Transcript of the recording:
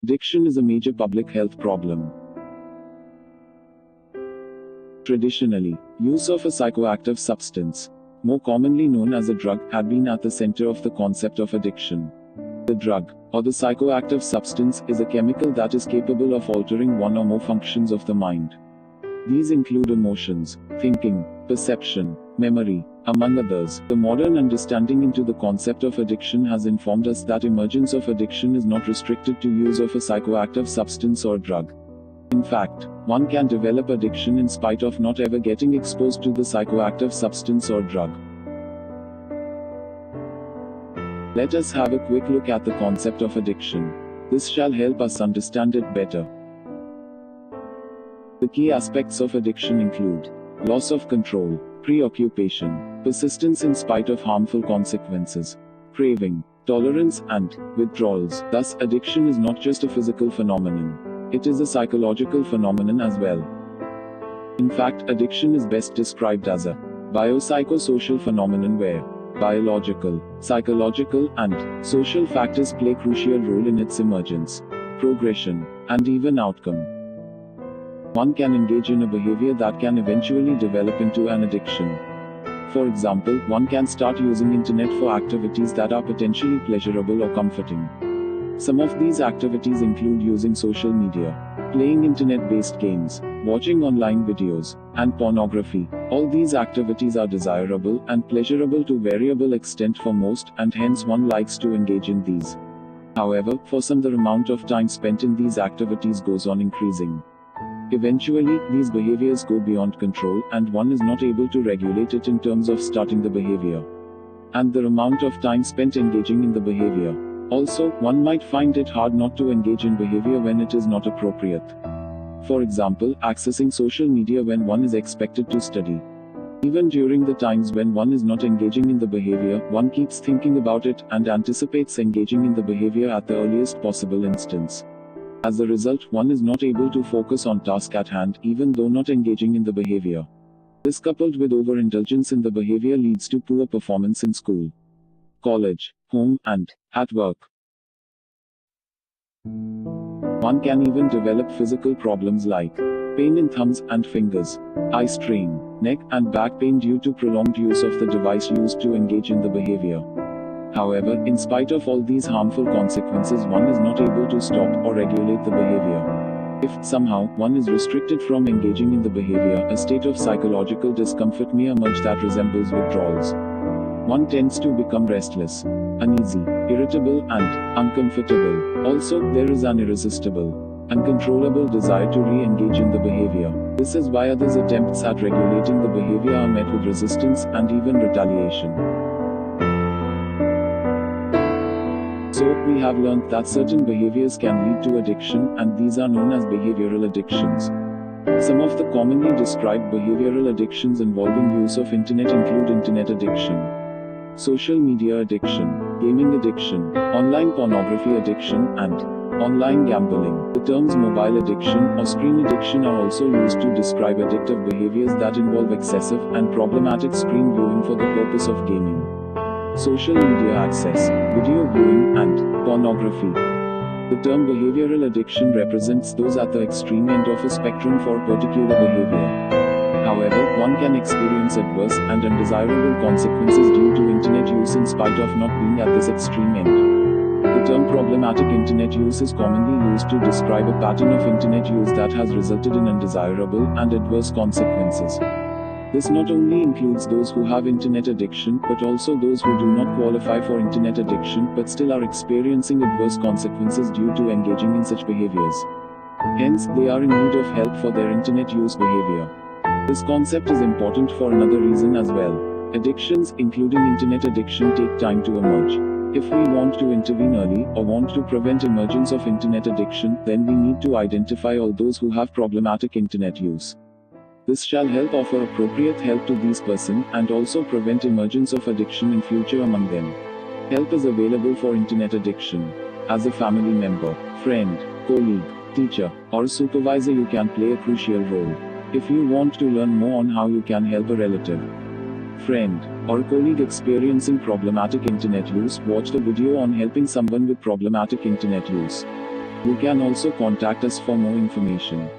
Addiction is a major public health problem. Traditionally, use of a psychoactive substance, more commonly known as a drug, had been at the center of the concept of addiction. The drug, or the psychoactive substance, is a chemical that is capable of altering one or more functions of the mind. These include emotions, thinking, perception, memory, among others. The modern understanding into the concept of addiction has informed us that emergence of addiction is not restricted to use of a psychoactive substance or drug. In fact, one can develop addiction in spite of not ever getting exposed to the psychoactive substance or drug. Let us have a quick look at the concept of addiction. This shall help us understand it better. The key aspects of addiction include loss of control, preoccupation, persistence in spite of harmful consequences, craving, tolerance, and withdrawals. Thus, addiction is not just a physical phenomenon. It is a psychological phenomenon as well. In fact, addiction is best described as a biopsychosocial phenomenon where biological, psychological, and social factors play a crucial role in its emergence, progression, and even outcome. One can engage in a behavior that can eventually develop into an addiction. For example, one can start using internet for activities that are potentially pleasurable or comforting. Some of these activities include using social media, playing internet-based games, watching online videos, and pornography. All these activities are desirable and pleasurable to variable extent for most, and hence one likes to engage in these. However, for some the amount of time spent in these activities goes on increasing. Eventually, these behaviors go beyond control, and one is not able to regulate it in terms of starting the behavior and the amount of time spent engaging in the behavior. Also, one might find it hard not to engage in behavior when it is not appropriate. For example, accessing social media when one is expected to study. Even during the times when one is not engaging in the behavior, one keeps thinking about it and anticipates engaging in the behavior at the earliest possible instance. As a result, one is not able to focus on task at hand, even though not engaging in the behavior. This, coupled with overindulgence in the behavior, leads to poor performance in school, college, home, and at work. One can even develop physical problems like pain in thumbs and fingers, eye strain, neck and back pain due to prolonged use of the device used to engage in the behavior. However, in spite of all these harmful consequences, one is not able to stop or regulate the behavior. If, somehow, one is restricted from engaging in the behavior, a state of psychological discomfort may emerge that resembles withdrawals. One tends to become restless, uneasy, irritable, and uncomfortable. Also, there is an irresistible, uncontrollable desire to re-engage in the behavior. This is why others' attempts at regulating the behavior are met with resistance and even retaliation. So, we have learned that certain behaviors can lead to addiction, and these are known as behavioral addictions. Some of the commonly described behavioral addictions involving use of internet include internet addiction, social media addiction, gaming addiction, online pornography addiction, and online gambling. The terms mobile addiction or screen addiction are also used to describe addictive behaviors that involve excessive and problematic screen viewing for the purpose of gaming, social media access, video viewing, and pornography. The term behavioral addiction represents those at the extreme end of a spectrum for a particular behavior. However, one can experience adverse and undesirable consequences due to internet use in spite of not being at this extreme end. The term problematic internet use is commonly used to describe a pattern of internet use that has resulted in undesirable and adverse consequences. This not only includes those who have internet addiction, but also those who do not qualify for internet addiction but still are experiencing adverse consequences due to engaging in such behaviors. Hence, they are in need of help for their internet use behavior. This concept is important for another reason as well. Addictions, including internet addiction, take time to emerge. If we want to intervene early, or want to prevent emergence of internet addiction, then we need to identify all those who have problematic internet use. This shall help offer appropriate help to these persons, and also prevent emergence of addiction in future among them. Help is available for internet addiction. As a family member, friend, colleague, teacher, or supervisor, you can play a crucial role. If you want to learn more on how you can help a relative, friend, or colleague experiencing problematic internet use, watch the video on helping someone with problematic internet use. You can also contact us for more information.